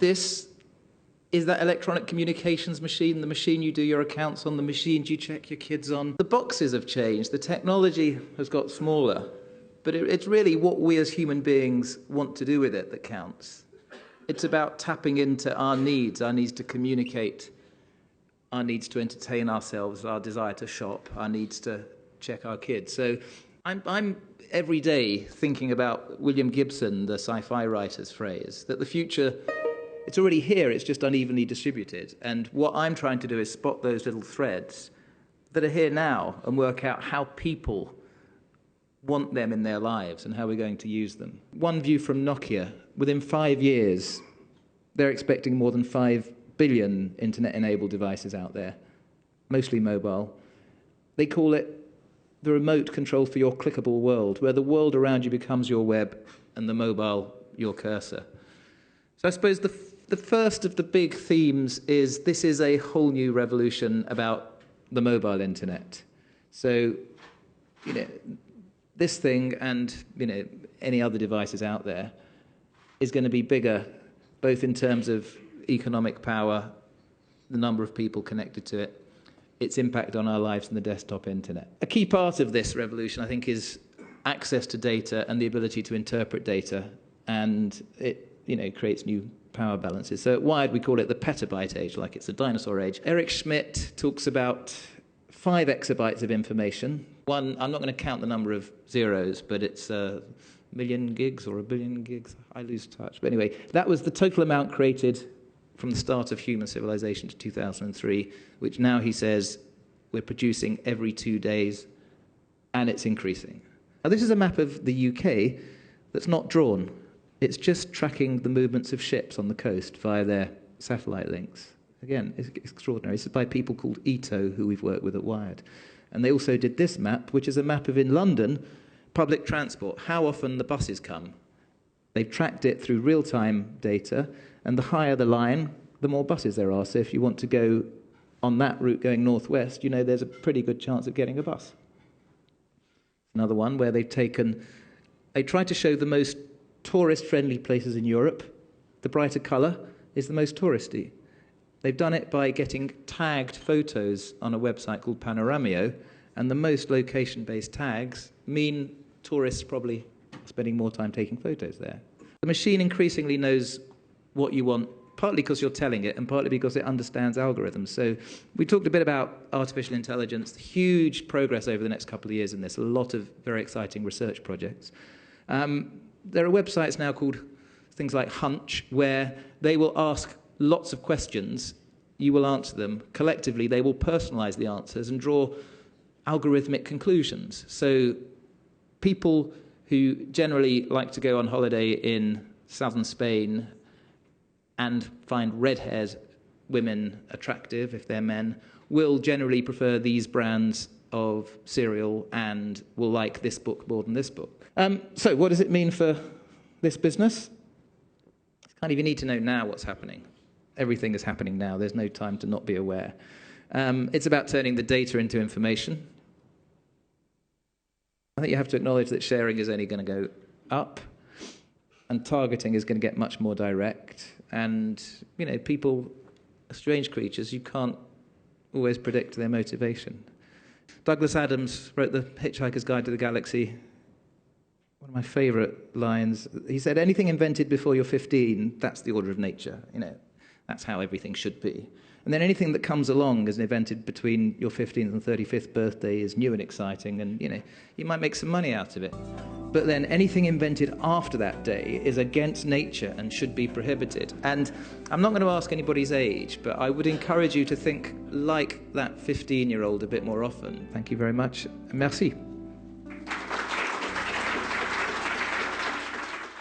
This is that electronic communications machine, the machine you do your accounts on, the machines you check your kids on. The boxes have changed, the technology has got smaller, but it's really what we as human beings want to do with it that counts. It's about tapping into our needs to communicate, our needs to entertain ourselves, our desire to shop, our needs to check our kids. So I'm every day thinking about William Gibson, the sci-fi writer's phrase, that the future, it's already here, it's just unevenly distributed. And what I'm trying to do is spot those little threads that are here now and work out how people want them in their lives and how we're going to use them. One view from Nokia, within 5 years, they're expecting more than 5 billion internet-enabled devices out there, mostly mobile. They call it the remote control for your clickable world, where the world around you becomes your web and the mobile your cursor. So I suppose the first of the big themes is this is a whole new revolution about the mobile internet. So, this thing and, any other devices out there is going to be bigger, both in terms of economic power, the number of people connected to it, its impact on our lives and the desktop internet. A key part of this revolution, I think, is access to data and the ability to interpret data, and it creates new power balances. So at Wired, we call it the petabyte age, like it's a dinosaur age. Eric Schmidt talks about 5 exabytes of information. I'm not going to count the number of zeros, but it's a million gigs or a billion gigs. I lose touch. But anyway, that was the total amount created from the start of human civilization to 2003, which now he says we're producing every 2 days, and it's increasing. Now, this is a map of the UK that's not drawn. It's just tracking the movements of ships on the coast via their satellite links. Again, it's extraordinary. It's by people called Ito, who we've worked with at Wired. And they also did this map, which is a map of, in London, public transport, how often the buses come. They've tracked it through real-time data, and the higher the line, the more buses there are. So if you want to go on that route going northwest, there's a pretty good chance of getting a bus. Another one where they tried to show the most tourist-friendly places in Europe. The brighter colour is the most touristy. They've done it by getting tagged photos on a website called Panoramio, and the most location-based tags mean tourists probably spending more time taking photos there. The machine increasingly knows what you want, partly because you're telling it, and partly because it understands algorithms. So we talked a bit about artificial intelligence, huge progress over the next couple of years in this, a lot of very exciting research projects. There are websites now called things like Hunch, where they will ask lots of questions, you will answer them. Collectively, they will personalize the answers and draw algorithmic conclusions. So people who generally like to go on holiday in southern Spain and find red-haired women attractive, if they're men, will generally prefer these brands of cereal and will like this book more than this book. So what does it mean for this business? You need to know now what's happening. Everything is happening now. There's no time to not be aware. It's about turning the data into information. I think you have to acknowledge that sharing is only going to go up, and targeting is going to get much more direct. And, people are strange creatures. You can't always predict their motivation. Douglas Adams wrote The Hitchhiker's Guide to the Galaxy. One of my favourite lines. He said, anything invented before you're 15, that's the order of nature. That's how everything should be. And then anything that comes along as invented between your 15th and 35th birthday is new and exciting, and, you might make some money out of it. But then anything invented after that day is against nature and should be prohibited. And I'm not going to ask anybody's age, but I would encourage you to think like that 15-year-old a bit more often. Thank you very much. Merci.